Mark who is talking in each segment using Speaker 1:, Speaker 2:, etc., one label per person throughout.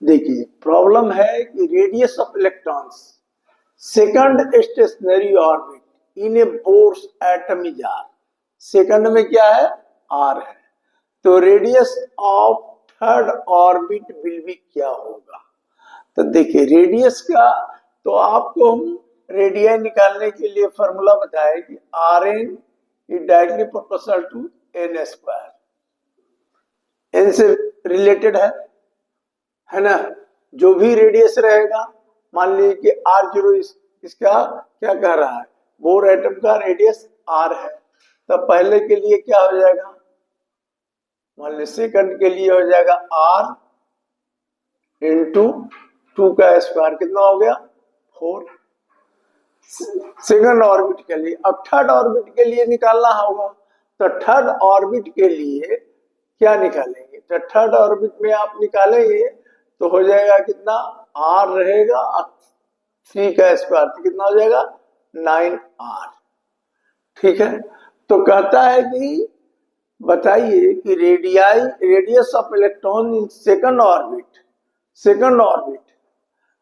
Speaker 1: देखिए प्रॉब्लम है कि radius of electrons second stationary orbit in a Bohr's atom is r. Second में क्या है, आर है, तो radius of third orbit will be क्या होगा। तो देखिए रेडियस का तो आपको हम रेडियन निकालने के लिए फॉर्मूला बताया कि r n is directly proportional to n square, n से रिलेटेड है ना। जो भी रेडियस रहेगा, मान लीजिए कि आर जीरो इसका क्या कह रहा है, बोर एटम का रेडियस आर है, तब पहले के लिए क्या हो जाएगा, मान लीजिए सेकंड के लिए हो जाएगा आर इंटू 2 का स्क्वायर, कितना हो गया 4 सेकंड ऑर्बिट के लिए। अब थर्ड ऑर्बिट के लिए निकालना होगा, तो थर्ड ऑर्बिट के लिए क्या निकालेंगे, तो थर्ड ऑर्बिट में आप निकालेंगे तो हो जाएगा कितना, आर रहेगा 3 का स्क्वायर, तो कितना हो जाएगा 9r। ठीक है, तो कहता है कि बताइए कि radius of electron in second orbit,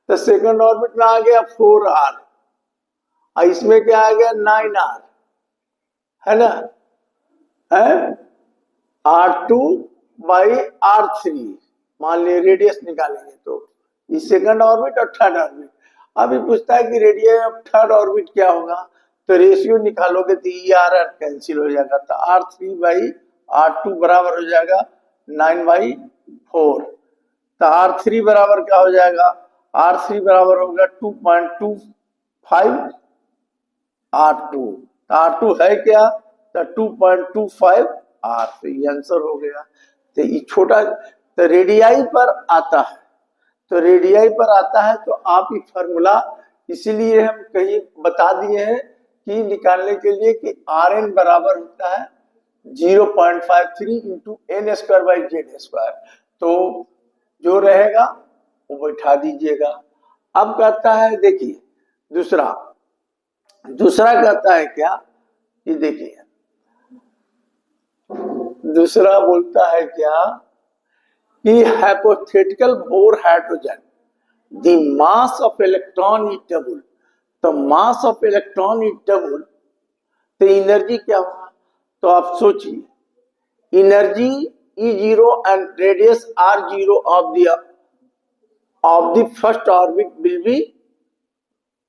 Speaker 1: तो सेकंड ऑर्बिट में आ गया 4r और इसमें क्या आ गया 9r, है ना, है R2 बाई R3, मान लिया रेडियस निकालेंगे तो इस सेकंड ऑर्बिट और थर्ड ऑर्बिट। अभी पूछता है कि रेडियस ऑफ थर्ड ऑर्बिट क्या होगा, तो रेशियो निकालोगे तो ER कैंसिल हो जाएगा, तो R3 बाई R2 बराबर हो जाएगा 9/4, तो R3 बराबर क्या हो जाएगा, R3 बराबर होगा 2.25 R2, तो R2 है क्या, तो 2.25 R, तो ये आंसर हो गया। तो ये छोटा, तो रेडियाई पर आता है, तो आप ये फॉर्मूला इसीलिए हम कहीं बता दिए हैं कि निकालने के लिए कि आर एन बराबर होता है 0.53 into n square by z square, तो जो रहेगा वो बैठा दीजिएगा। अब कहता है देखिए दूसरा कहता है क्या, कि देखिए दूसरा बोलता है क्या कि hypothetical Bohr hydrogen the mass of electron is double, तो mass of electron is double, तो एनर्जी क्या होगा, तो आप सोचिए energy E0 and radius R0 of the first orbit will be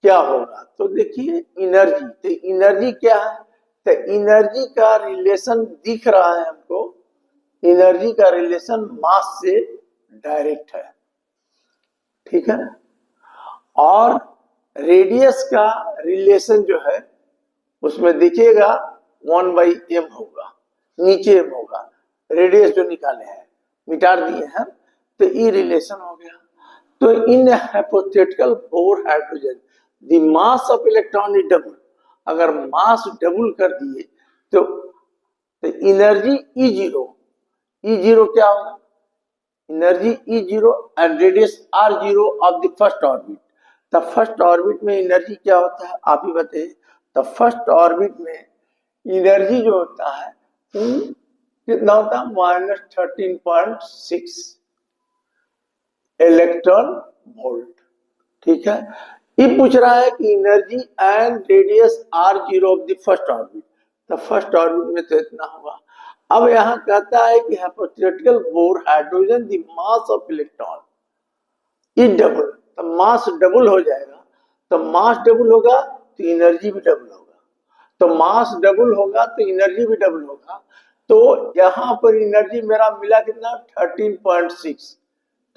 Speaker 1: क्या होगा। तो देखिए एनर्जी, तो एनर्जी क्या है, तो एनर्जी का रिलेशन दिख रहा है हमको, एनर्जी का रिलेशन मास से डायरेक्ट है, ठीक है, और रेडियस का रिलेशन जो है उसमें देखिएगा 1/m होगा, नीचे m होगा, रेडियस जो निकाले हैं मिटा दिए हैं, तो ये रिलेशन हो गया। तो in hypothetical Bohr hydrogen the mass of electron is double, अगर मास डबल कर दिए तो एनर्जी E0 क्या होगा, energy E0 and radius R0 of the first orbit, तो फर्स्ट ऑर्बिट में एनर्जी क्या होता है आप ही बताइए, तो फर्स्ट ऑर्बिट में एनर्जी जो होता है कितना होता है, -13.6 इलेक्ट्रॉन वोल्ट, ठीक है। ये पूछ रहा है कि energy and radius R0 of the first orbit, तो फर्स्ट ऑर्बिट में तो इतना होगा। अब यहां कहता है कि hypothetical Bohr hydrogen the mass of electron is double, तो मास डबल हो जाएगा, तो मास डबल होगा तो एनर्जी भी डबल होगा, तो मास डबल होगा तो एनर्जी भी डबल होगा। तो यहां पर एनर्जी मेरा मिला कितना 13.6,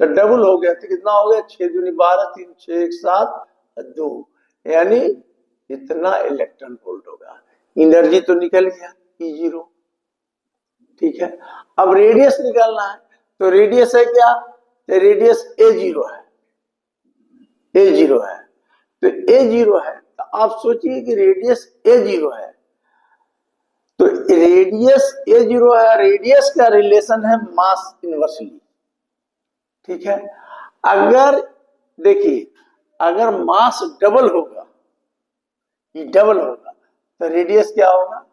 Speaker 1: तो डबल हो गया, तो कितना हो गया 6 दूनी 12, 3 6 1 7 2, यानी इतना इलेक्ट्रॉन वोल्ट होगा। एनर्जी तो निकल गया E0, ठीक है। अब रेडियस निकालना है, तो रेडियस है क्या, तो रेडियस A0 है, तो A0 है, तो आप सोचिए कि रेडियस A0 है, तो रेडियस A0 है, रेडियस का रिलेशन है मास इनवर्सली, ठीक है। अगर देखिए अगर मास डबल होगा, ये डबल होगा, तो रेडियस क्या होगा,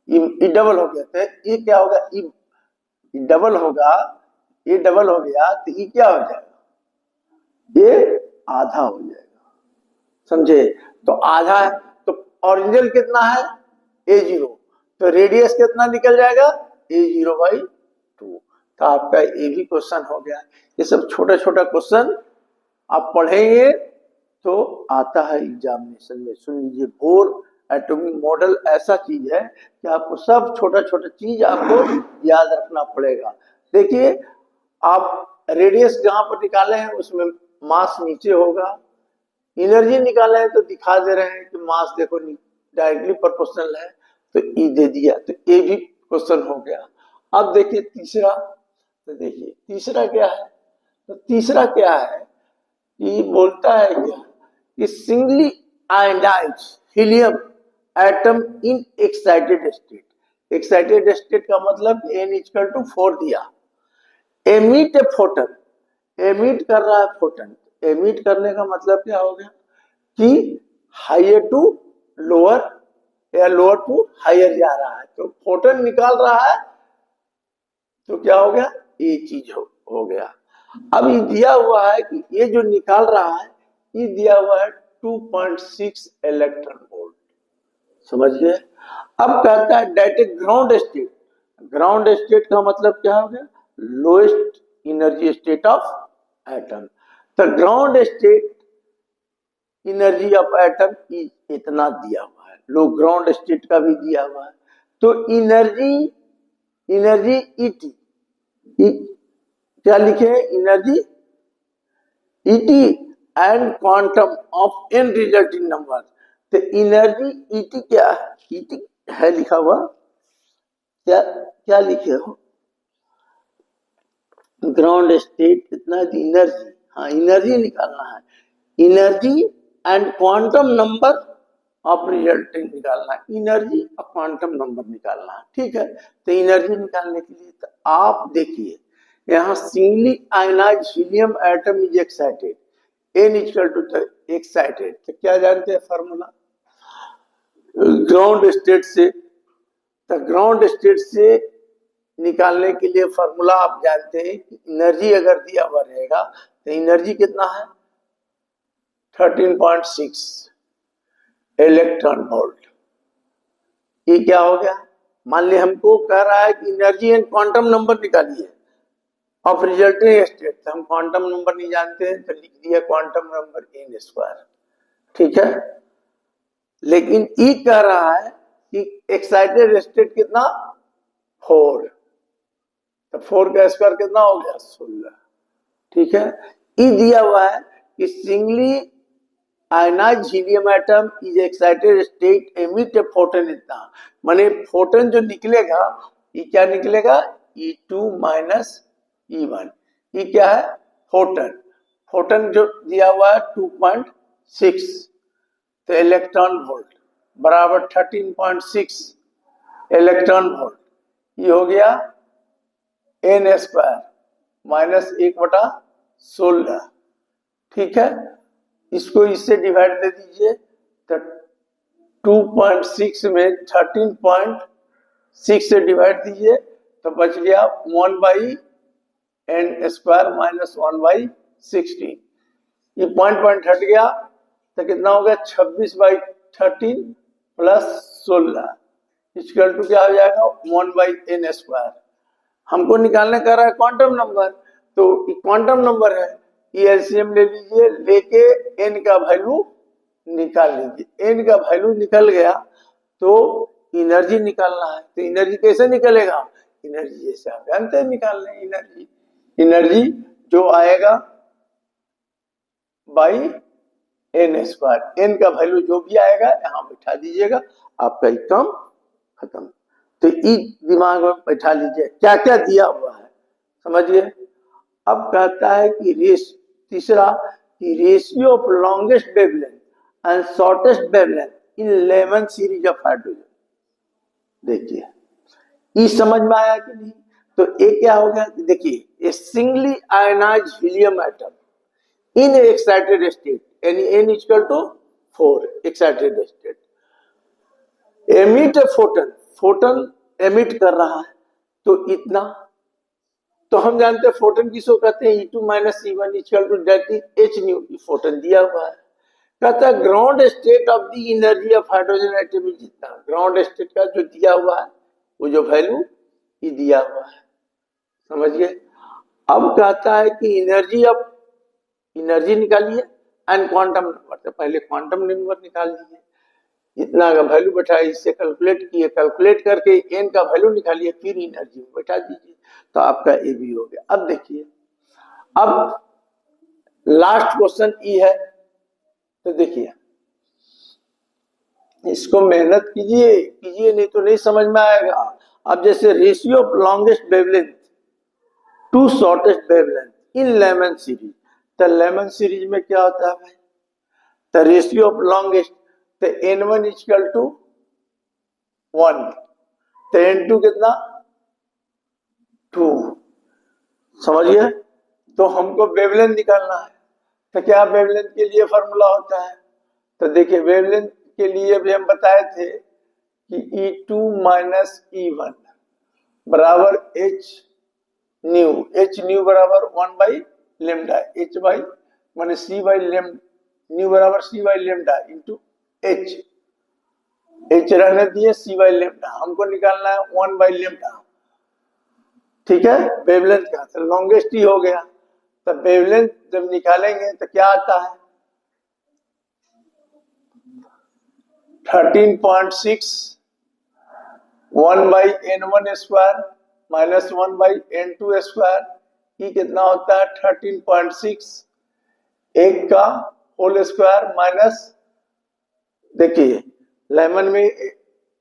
Speaker 1: ये डबल हो गया, तो ये क्या होगा, ये डबल होगा, ये डबल हो गया तो ये क्या हो जाएगा, ये आधा हो जाएगा, समझे। तो आधा है तो ओरिजिनल कितना है a0, तो रेडियस कितना निकल जाएगा a0/2। तो आपका ये भी क्वेश्चन हो गया। ये सब छोटा छोटा क्वेश्चन आप पढ़ेंगे तो आता है एग्जामिनेशन में। सुन लीजिए, बोर एटॉमिक मॉडल ऐसा चीज है कि आपको सब छोटा छोटा चीज आपको याद रखना पड़ेगा। देखिए, आप रेडियस जहां पर निकाले हैं उसमें मास नीचे होगा, एनर्जी निकाले हैं तो दिखा दे रहे हैं कि मास देखो डायरेक्टली प्रोपोर्शनल है, तो ई दे दिया, तो ए भी क्वेश्चन हो गया। अब देखिए तीसरा, तो देखिए तीसरा क्या है, तो तीसरा क्या है कि बोलता है क्या कि singly ionise helium atom in excited state. Excited state का मतलब n=4 दिया, एमिट ए फोटन, एमिट कर रहा है फोटन। एमिट करने का मतलब क्या हो गया कि हायर टू लोअर या लोअर टू हायर जा रहा है, तो फोटन निकाल रहा है, तो क्या हो गया, ये चीज हो गया। अब ये दिया हुआ है कि ये जो निकाल रहा है ये दिया हुआ है 2.6 इलेक्ट्रॉन वोल्ट, समझ गए। अब कहता है that ground state. Ground state का मतलब क्या हो गया, lowest energy state of atom. तो ground state energy of atom इतना दिया हुआ है, लो ग्राउंड स्टेट का भी दिया हुआ है। तो एनर्जी ईटी, क्या लिखे, energy ET and quantum of n resulting number. तो एनर्जी ईटी क्या है, ईटी है लिखा हुआ, क्या क्या लिखे हो, ग्राउंड स्टेट इतना एनर्जी, हाँ एनर्जी निकालना है, energy and quantum number of resulting निकालना है, एनर्जी और क्वांटम नंबर निकालना है, ठीक है। तो एनर्जी निकालने के लिए तो आप देखिए यहाँ singly ionized helium atom is excited, n=, excited, तो क्या जानते हैं फॉर्मूला ग्राउंड स्टेट से। तो ग्राउंड स्टेट से निकालने के लिए फॉर्मूला आप जानते हैं कि एनर्जी अगर दिया हुआ रहेगा तो एनर्जी कितना है 13.6 इलेक्ट्रॉन वोल्ट। ये क्या हो गया, मान लिया हमको कह रहा है कि एनर्जी एंड क्वांटम नंबर निकालिए ऑफ रिजल्टिंग स्टेट, तो हम क्वांटम नंबर नहीं जानते हैं तो लिख दिया क्वांटम नंबर n², ठीक है। लेकिन ई कह रहा है कि एक्साइटेड स्टेट कितना 4, तो 4 का स्क्वायर कितना हो गया 16, ठीक है। ई दिया हुआ है कि singly ionized helium atom is excited state emit A Foton, इतना माने फोटन जो निकलेगा ये क्या निकलेगा E2 - E1। ये क्या है फोटन, फोटन जो दिया हुआ है 2.6, तो इलेक्ट्रॉन वोल्ट बराबर 13.6 इलेक्ट्रॉन वोल्ट, ये हो गया n² -1/16, ठीक है। इसको इससे डिवाइड दे दीजिए, तो 2.6 में 13.6 से डिवाइड दीजिए तो बच गया 1/n² -1/16, ये पॉइंट हट गया तो कितना हो गया 26/13 + 16 इक्वल टू क्या हो जाएगा 1/n²। हमको निकालने का रहा है क्वांटम नंबर, तो क्वांटम नंबर है, ये एलसीएम ले लीजिए, लेके n का वैल्यू निकाल लीजिए। n का वैल्यू निकल गया तो एनर्जी निकालना है, तो एनर्जी कैसे निकलेगा, एनर्जी जैसे आप जानते हैं निकालने, एनर्जी एनर्जी जो आएगा बाई n², n का वैल्यू जो भी आएगा यहाँ बैठा दीजिएगा, आपका काम खत्म। तो ई दिमाग में बैठा लीजिए क्या क्या दिया हुआ है, समझिए। अब कहता है कि तीसरा कि ratio of longest wavelength and shortest wavelength in Lyman series of hydrogen. देखिए ये समझ में आया कि नहीं, तो एक क्या हो गया, देखिए a singly ionized helium atom in excited state, यानी n=4 excited state, emit photon, photon emit कर रहा है तो इतना, तो हम जानते हैं फोटोन किसको कहते हैं, E2 minus E1 equal to that is h nu, photon दिया हुआ है। कहता है ground state of the energy of hydrogen atom is जितना, ग्राउंड स्टेट का जो दिया हुआ है वो जो वैल्यू ये दिया हुआ है, समझिए। अब कहता है कि एनर्जी निकालिए एंड क्वांटम नंबर, तो पहले क्वांटम नंबर निकाल दीजिए, इतना का वैल्यू बैठाए, इससे कैलकुलेट किए, कैलकुलेट करके एन का वैल्यू निकालिए, फिर एनर्जी में बैठा दीजिए, तो आपका ए भी हो गया। अब देखिए, अब लास्ट क्वेश्चन ई है, तो देखिए इसको मेहनत कीजिए नहीं तो नहीं समझ में आएगा। अब जैसे ratio of longest wavelength to shortest wavelength in Lyman series, तो लेमन सीरीज में क्या होता है भाई, तो रेशियो ऑफ लॉन्गेस्ट, तो n1 इक्वल टू 1, तो n2 कितना 2, समझिए। तो हमको वेवलेंथ निकालना है, तो क्या वेवलेंथ के लिए फॉर्मूला होता है, तो देखिए वेवलेंथ के लिए भी हम बताए थे कि E2 माइनस E1 बराबर h न्यू बराबर 1 बाई लेमडा, h बाई माने c बाई लेम, न्यू बराबर c by lambda into h, h रहने दिए, c बाई लेमडा हमको निकालना है 1 बाई लेमडा, ठीक है, वेवलेंथ का, तो लॉन्गेस्ट ही हो गया। तो वेवलेंथ जब निकालेंगे तो क्या आता है 13.6 1 by n1 square minus 1 by n2 square, ये कितना होता है 13.6, एक का होल स्क्वायर माइनस, देखिए लेमन में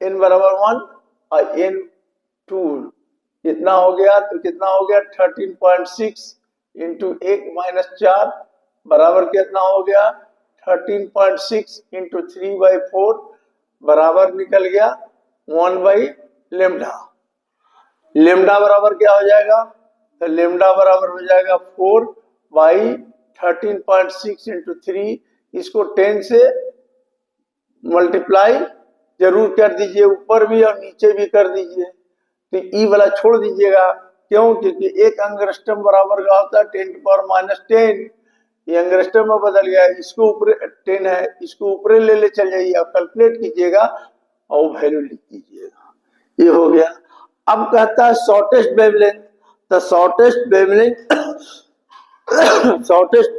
Speaker 1: n बराबर 1 और n2 कितना हो गया, तो कितना हो गया 13.6 इंटू 1 माइनस 4 बराबर कितना हो गया 13.6 इंटू 3/4 बराबर निकल गया 1 बाई लेमडा। लेमडा बराबर क्या हो जाएगा, तो लेमडा बराबर हो जाएगा 4 बाई 13.6 इंटू 3, इसको 10 से मल्टीप्लाई जरूर कर दीजिए, ऊपर भी और नीचे भी कर दीजिए, तो ई वाला छोड़ दीजिएगा, क्यों, क्योंकि एक एंगस्ट्रम बराबर का होता है 10⁻⁻10, ये एंगस्ट्रम में बदल गया, इसको ऊपर 10 है, इसको ऊपर ले चल जाइए, आप कैलकुलेट कीजिएगा और वैल्यू लिख दीजिएगा, ये हो गया। अब कहता है शॉर्टेस्ट वेवलेंथ, तो शॉर्टेस्ट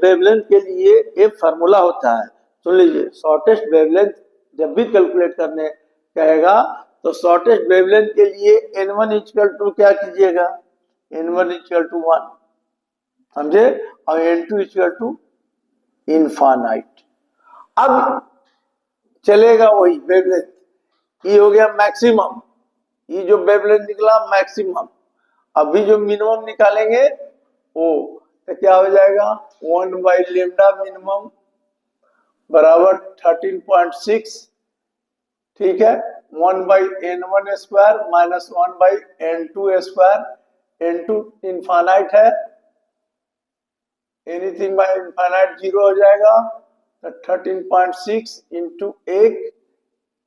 Speaker 1: वेवलेंथ के लिए एक फार्मूला होता है, सुन लीजिए। शॉर्टेस्ट वेवलेंथ जब भी कैलकुलेट करने कहेगा तो शॉर्टेस्ट वेवलेंथ के लिए n1 इक्वल टू क्या कीजिएगा, n1 इक्वल टू 1, समझे, और n2 इक्वल टू इनफाइनाइट। अब चलेगा वही वेवलेंथ, ये हो गया मैक्सिमम, ये जो वेवलेंथ निकला मैक्सिमम। अभी जो मिनिमम निकालेंगे वो तो क्या हो जाएगा 1 बाई लेमडा मिनिमम बराबर 13.6, ठीक है, 1 by n1 square minus 1 by n2 square, n2 infinite है, एनीथिंग बाई इनफाइनाइट 0 हो जाएगा, तो 13.6 इंटू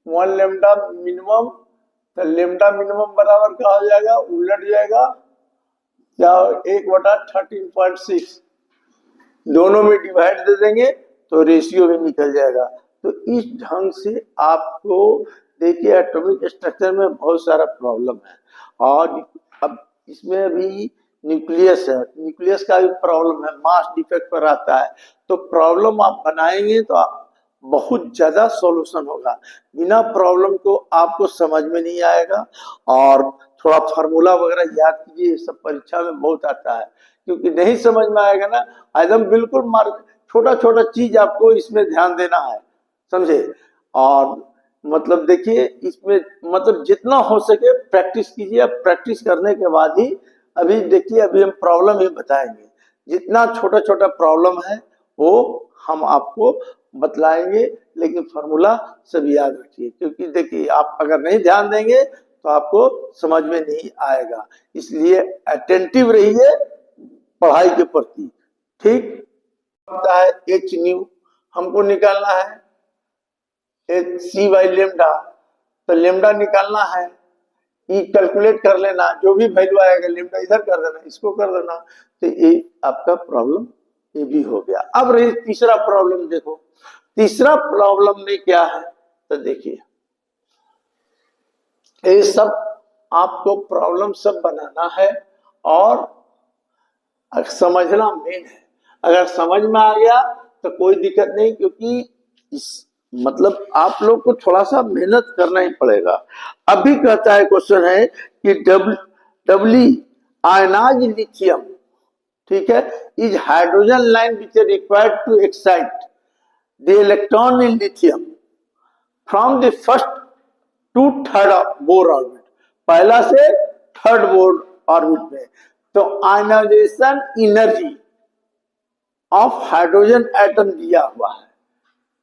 Speaker 1: 1 लेमडा मिनिमम, तो लेमडा मिनिमम बराबर क्या हो जाएगा, उलट जाएगा क्या, 1/13.6, दोनों में डिवाइड दे देंगे तो रेशियो भी निकल जाएगा। तो इस ढंग से आपको देखिए एटॉमिक स्ट्रक्चर में बहुत सारा प्रॉब्लम है, और अब इसमें भी न्यूक्लियस है, न्यूक्लियस का भी प्रॉब्लम है, मास डिफेक्ट पर आता है, तो प्रॉब्लम आप बनाएंगे तो बहुत ज्यादा सॉल्यूशन होगा, बिना प्रॉब्लम को आपको समझ में नहीं आएगा। और थोड़ा फार्मूला वगैरह याद कीजिए, सब परीक्षा में बहुत आता है, क्योंकि नहीं समझ में आएगा ना एकदम बिल्कुल मार्क, छोटा छोटा चीज आपको इसमें ध्यान देना है, समझे। और मतलब देखिए इसमें मतलब जितना हो सके प्रैक्टिस कीजिए, प्रैक्टिस करने के बाद ही, अभी देखिए अभी हम प्रॉब्लम ही बताएंगे, जितना छोटा छोटा प्रॉब्लम है वो हम आपको बतलाएंगे, लेकिन फार्मूला सब याद रखिए, क्योंकि देखिए आप अगर नहीं ध्यान देंगे तो आपको समझ में नहीं आएगा, इसलिए अटेंटिव रहिए पढ़ाई के प्रति, ठीक होता है। एच न्यू हमको निकालना है, एच सी बाई लेमडा, तो लेमडा निकालना है, ई कैलकुलेट कर लेना, जो भी वैल्यू आएगा लिम्बडा इधर कर देना, इसको कर देना, तो ये आपका प्रॉब्लम ये भी हो गया। अब रही तीसरा प्रॉब्लम, देखो तीसरा प्रॉब्लम में क्या है, तो देखिए ये सब आपको प्रॉब्लम सब बनाना है और समझना मेन है। अगर समझ में आ गया तो कोई दिक्कत नहीं, क्योंकि इस मतलब आप लोग को थोड़ा सा मेहनत करना ही पड़ेगा। अभी कहता है क्वेश्चन है कि डब्ली आयनाइज लिथियम, ठीक है, is hydrogen line which are required to excite the electron in lithium from the first to third Bohr orbit, पहला से थर्ड बोर ऑर्बिट में। तो ionisation energy of hydrogen atom दिया हुआ है,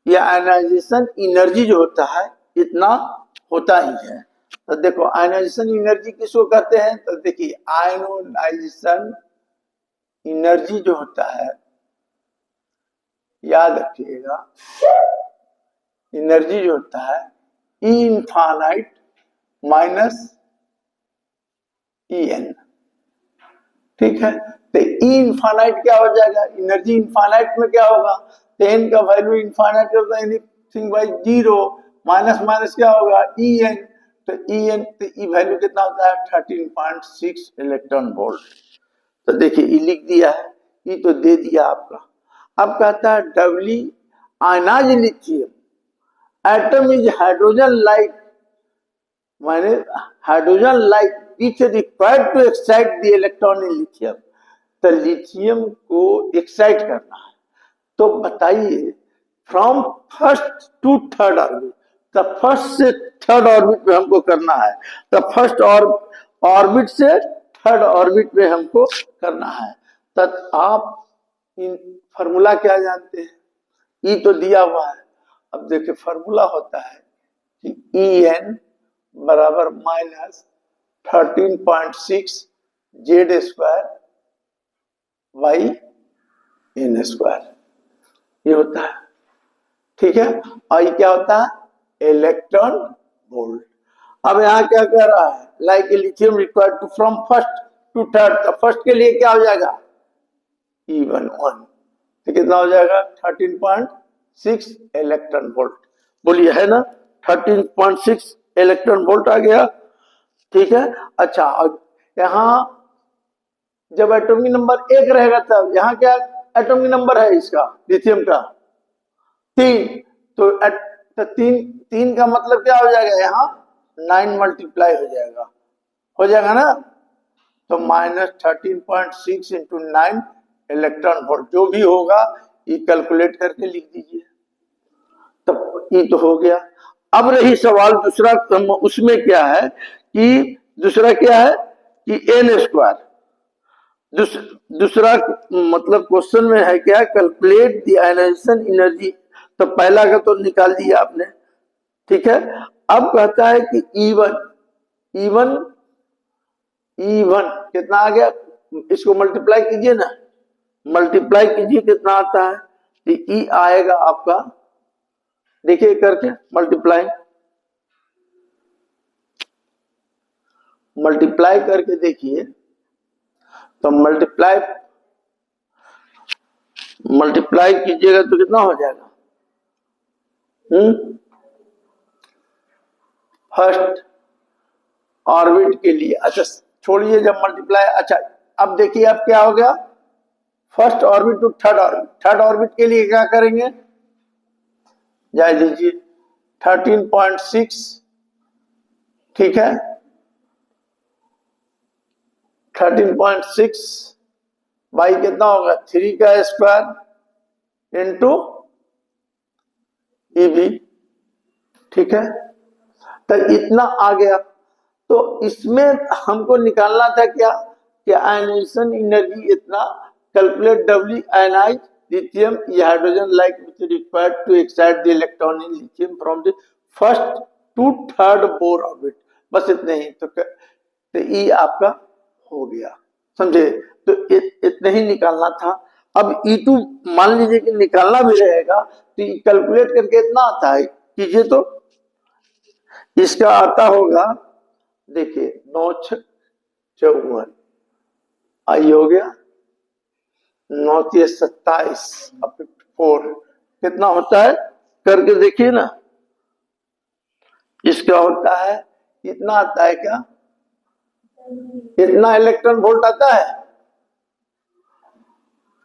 Speaker 1: यह आयनाइजेशन एनर्जी जो होता है इतना होता ही है। तो देखो आयनाइजेशन एनर्जी किसको कहते हैं, तो देखिए आयनाइजेशन एनर्जी जो होता है, याद रखिएगा, एनर्जी जो होता है ई इनफाइनाइट माइनस ई एन, ठीक है। तो ई इनफाइनाइट क्या हो जाएगा, एनर्जी इनफाइनाइट में क्या होगा, तो एन का वैल्यू इनफाइनाइट होता है anything by zero, minus minus क्या होगा ई एन, तो ई एन, तो ई वैल्यू कितना होता है 13.6 इलेक्ट्रॉन वोल्ट। तो देखिए ई लिख दिया है, ई तो दे दिया आपका। अब कहता है doubly ionize lithium atom is hydrogen like, माने hydrogen like which required to excite the electron in lithium. तो लिथियम को एक्साइट करना है, तो बताइए from first to third orbit, तो फर्स्ट से थर्ड ऑर्बिट में हमको करना है, तो फर्स्ट ऑर्बिट से थर्ड ऑर्बिट में हमको करना है। तो आप इन फॉर्मूला क्या जानते हैं, ई तो दिया हुआ है। अब देखिए फॉर्मूला होता है कि ई एन बराबर minus 13.6 z square by n square, ये होता है, ठीक है। और ये क्या होता है इलेक्ट्रॉन वोल्ट। अब यहाँ क्या कह रहा है, like lithium required to from first to third, तो फर्स्ट के लिए क्या हो जाएगा E11, तो कितना हो जाएगा 13.6 इलेक्ट्रॉन वोल्ट, बोलिए है ना, 13.6 इलेक्ट्रॉन वोल्ट आ गया, ठीक है। अच्छा यहाँ जब एटॉमिक नंबर 1 रहेगा तब यहाँ क्या एटॉमिक नंबर है इसका लिथियम का 3, तो तीन का मतलब क्या हो जाएगा, यहाँ 9 मल्टीप्लाई हो जाएगा ना, तो माइनस 13.6 इंटू 9 इलेक्ट्रॉन वोल्ट, जो भी होगा ये कैलकुलेट करके लिख दीजिए। तो ये तो हो गया। अब रही सवाल दूसरा, उसमें क्या है कि दूसरा क्या है कि एन स्क्वायर, दूसरा मतलब क्वेश्चन में है क्या, कैलकुलेट द आयनाइजेशन एनर्जी, तो पहला का तो निकाल दिया आपने, ठीक है। अब कहता है कि E1 कितना आ गया, इसको मल्टीप्लाई कीजिए ना, मल्टीप्लाई कीजिए कितना आता है, तो ई आएगा आपका, देखिए करके मल्टीप्लाई करके देखिए, तो मल्टीप्लाई कीजिएगा तो कितना हो जाएगा, फर्स्ट ऑर्बिट के लिए, अच्छा छोड़िए जब मल्टीप्लाई, अच्छा अब देखिए अब क्या हो गया, first orbit to third orbit के लिए क्या करेंगे, जाए लीजिए 13.6, ठीक है, 13.6 बाई कितना होगा 3 का स्क्वायर इंटू EB, ठीक है। तो इतना आ गया, तो इसमें हमको निकालना था क्या कि आयनाइजेशन एनर्जी इतना, calculate W ionise lithium hydrogen like which required to excite the electron in lithium from the first to third Bohr orbit, बस इतने ही। तो ये आपका हो गया, समझे, तो इतने ही निकालना था। अब E2 मान लीजिए कि निकालना भी रहेगा, तो कैलकुलेट करके इतना आता है कीजिए, तो इसका आता होगा देखिए 9 6 54, आई हो गया 9 3 27 अब 54 कितना होता है करके देखिए ना। इसका होता है इतना आता है क्या, इतना इलेक्ट्रॉन वोल्ट आता है,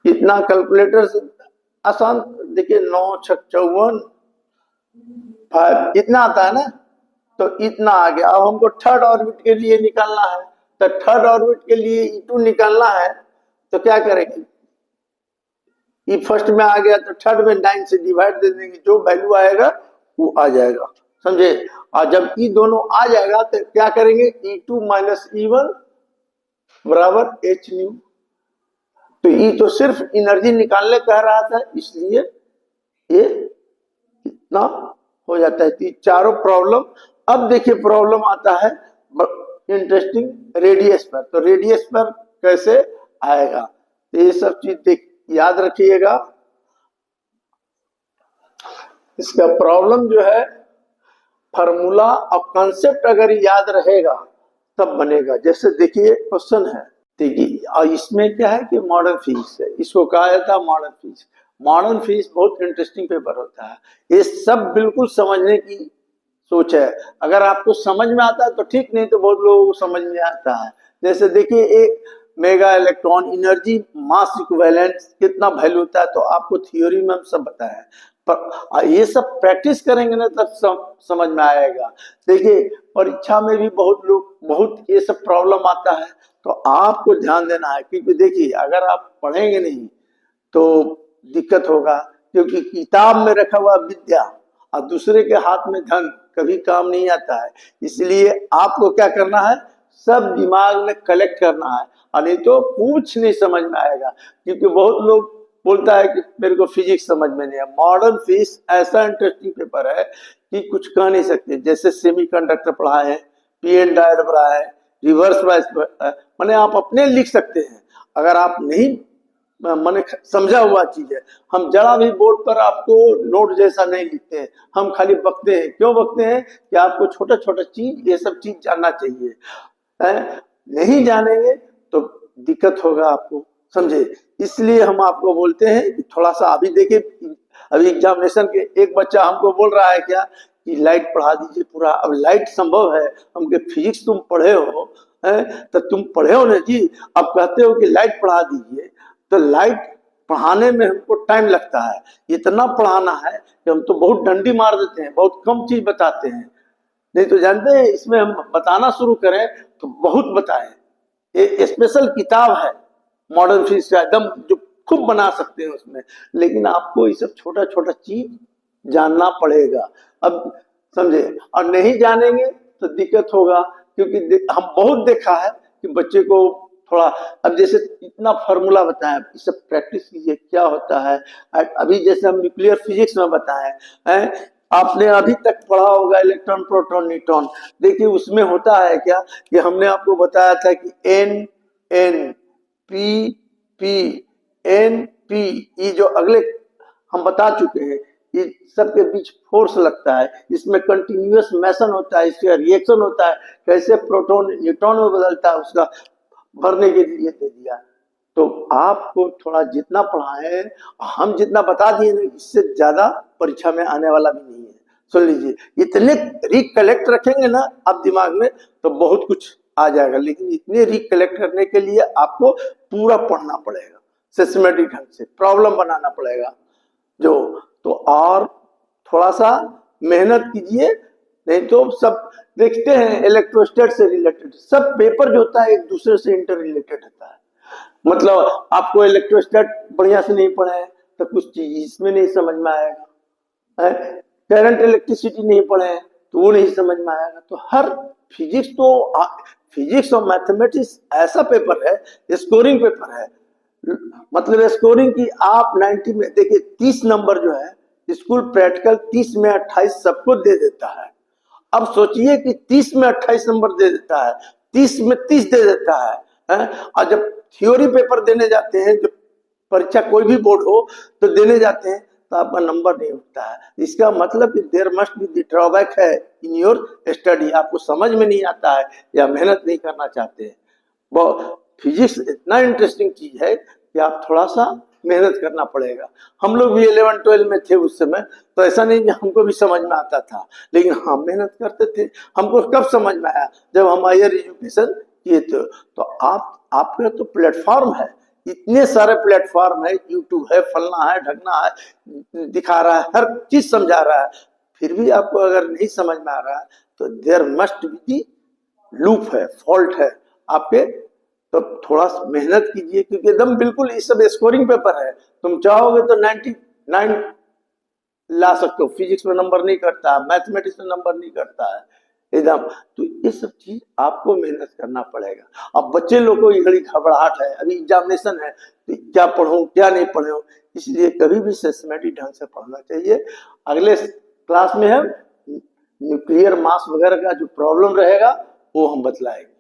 Speaker 1: इतना कैलकुलेटर से आसान। देखिए 9 6 54 5 इतना आता है ना, तो इतना आ गया। अब हमको थर्ड ऑर्बिट के लिए निकालना है, तो थर्ड ऑर्बिट के लिए E2 निकालना है, तो क्या करेंगे, ये फर्स्ट में आ गया तो थर्ड में 9 से डिवाइड दे देंगे, जो वैल्यू आएगा वो आ जाएगा, समझे। और जब ई दोनों आ जाएगा तो क्या करेंगे, E2 माइनस E1 बराबर h न्यू। तो ई तो सिर्फ एनर्जी निकालने कह रहा था, इसलिए ये इतना हो जाता है। तो चारों प्रॉब्लम। अब देखिए प्रॉब्लम आता है इंटरेस्टिंग रेडियस पर। तो रेडियस पर कैसे आएगा, तो ये सब चीज देख याद रखिएगा। इसका प्रॉब्लम जो है फार्मूला और कॉन्सेप्ट अगर याद रहेगा तब बनेगा। जैसे देखिए क्वेश्चन है, देखिए और इसमें क्या है कि मॉडर्न फीस है, इसको कहा जाता है मॉडर्न फीस। मॉडर्न फीस बहुत इंटरेस्टिंग पेपर होता है, ये सब बिल्कुल समझने की सोच है। अगर आपको समझ में आता है तो ठीक, नहीं तो बहुत लोगों को समझ में आता है। जैसे देखिए एक मेगा इलेक्ट्रॉन एनर्जी मास इक्विवेलेंट कितना वैल्यू होता है, तो आपको थ्योरी में हम सब बताया है, पर ये सब प्रैक्टिस करेंगे ना तब समझ में आएगा। देखिए परीक्षा में भी बहुत ये सब प्रॉब्लम आता है, तो आपको ध्यान देना है, क्योंकि देखिए अगर आप पढ़ेंगे नहीं तो दिक्कत होगा, क्योंकि किताब में रखा हुआ विद्या और दूसरे के हाथ में धन कभी काम नहीं आता है। इसलिए आपको क्या करना है, सब दिमाग में कलेक्ट करना है, और नहीं तो कुछ नहीं समझ में आएगा। क्योंकि बहुत लोग बोलता है कि मेरे को फिजिक्स समझ में नहीं है। मॉडर्न फिजिक्स ऐसा इंटरेस्टिंग पेपर है कि कुछ कह नहीं सकते। जैसे सेमीकंडक्टर पढ़ा है, पी एन डायोड पढ़ा है, रिवर्स बायस माने आप अपने लिख सकते हैं। अगर आप नहीं मैंने समझा हुआ चीज है, हम जरा भी बोर्ड पर आपको नोट जैसा नहीं लिखते हैं, हम खाली बकते हैं। क्यों बकते हैं कि आपको छोटा छोटा चीज, ये सब चीज जानना चाहिए है? नहीं जानेंगे तो दिक्कत होगा आपको, समझे। इसलिए हम आपको बोलते हैं कि थोड़ा सा अभी देखिए, अभी एग्जामिनेशन के एक बच्चा हमको बोल रहा है क्या कि लाइट पढ़ा दीजिए पूरा। अब लाइट संभव है, हम के फिजिक्स तुम पढ़े हो है, तो तुम पढ़े हो ना जी, अब कहते हो कि लाइट पढ़ा दीजिए, तो लाइट पढ़ाने में हमको टाइम लगता है, इतना पढ़ाना है कि हम तो बहुत डंडी मार देते हैं, बहुत कम चीज बताते हैं। नहीं तो जानते हैं इसमें हम बताना शुरू करें तो बहुत बताएं। ये स्पेशल किताब है मॉडर्न फिजिक्स का, एकदम जो खूब बना सकते हैं उसमें, लेकिन आपको ये सब छोटा छोटा चीज जानना पड़ेगा। अब समझे, और नहीं जानेंगे तो दिक्कत होगा। क्योंकि हम बहुत देखा है कि बच्चे को थोड़ा, अब जैसे इतना फॉर्मूला बताया, इस सब प्रैक्टिस कीजिए क्या होता है। अभी जैसे हम न्यूक्लियर फिजिक्स में बताए हैं, आपने अभी तक पढ़ा होगा इलेक्ट्रॉन प्रोटॉन न्यूट्रॉन। देखिए उसमें होता है क्या कि हमने आपको बताया था कि n n p p n p, ये जो अगले हम बता चुके हैं, ये सबके बीच फोर्स लगता है, इसमें कंटिन्यूअस मोशन होता है, इसका रिएक्शन होता है, कैसे प्रोटॉन न्यूट्रॉन में बदलता है, उसका भरने के लिए दे दिया। तो आपको थोड़ा जितना पढ़ाए, हम जितना बता दिए ना, इससे ज्यादा परीक्षा में आने वाला भी नहीं है। सुन लीजिए, इतने रिकलेक्ट रखेंगे ना आप दिमाग में तो बहुत कुछ आ जाएगा, लेकिन इतने रिकलेक्ट करने के लिए आपको पूरा पढ़ना पड़ेगा, सिस्टमैटिक ढंग से प्रॉब्लम बनाना पड़ेगा जो। तो और थोड़ा सा मेहनत कीजिए, नहीं तो सब देखते हैं इलेक्ट्रोस्टैट से रिलेटेड सब पेपर जो होता है एक दूसरे से इंटर रिलेटेड होता है। मतलब आपको इलेक्ट्रोस्टैट बढ़िया से नहीं पढ़े हैं तो कुछ चीज इसमें नहीं समझ में आएगा, करंट इलेक्ट्रिसिटी नहीं पढ़े हैं तो वो नहीं समझ में आएगा। तो हर फिजिक्स और मैथमेटिक्स ऐसा पेपर है, स्कोरिंग पेपर है। मतलब स्कोरिंग की आप 90 में देखिए 30 नंबर जो है स्कूल प्रैक्टिकल 30 में 28 सबको दे देता है। अब सोचिए कि 30 में 28 नंबर दे देता है, 30 में 30 दे देता है? और जब थ्योरी पेपर देने जाते हैं, जब परीक्षा कोई भी बोर्ड हो तो देने जाते हैं, तो आपका नंबर नहीं उठता है। इसका मतलब there must be the drawback है इन योर स्टडी। आपको समझ में नहीं आता है या मेहनत नहीं करना चाहते हैं। वो फिजिक्स इतना इंटरेस्टिंग चीज है कि आप थोड़ा सा मेहनत करना पड़ेगा। हम लोग भी 11-12 में थे उस समय, तो ऐसा नहीं कि हमको भी समझ में आता था, लेकिन हम मेहनत करते थे। हमको कब समझ में आया, जब हम हायर एजुकेशन किए थे। तो आपका तो प्लेटफॉर्म है, इतने सारे प्लेटफॉर्म है, यूट्यूब है, फलना है, ढकना है, दिखा रहा है, हर चीज समझा रहा है। फिर भी आपको अगर नहीं समझ में आ रहा है तो देयर मस्ट बी लूप है, फॉल्ट है आपके। तो थोड़ा मेहनत कीजिए, क्योंकि एकदम बिल्कुल ये सब स्कोरिंग पेपर है। तुम चाहोगे तो 99 ला सकते हो, फिजिक्स में नंबर नहीं करता, मैथमेटिक्स में नंबर नहीं करता है एकदम। तो ये सब चीज आपको मेहनत करना पड़ेगा। अब बच्चे लोग को ये घड़ी घबराहट है, अभी एग्जामिनेशन है, तो क्या पढ़ूं क्या नहीं पढ़ूं, इसलिए कभी भी सिस्टमेटिक ढंग से पढ़ना चाहिए। अगले क्लास में हम न्यूक्लियर मास वगैरह का जो प्रॉब्लम रहेगा वो हम बतलाएंगे।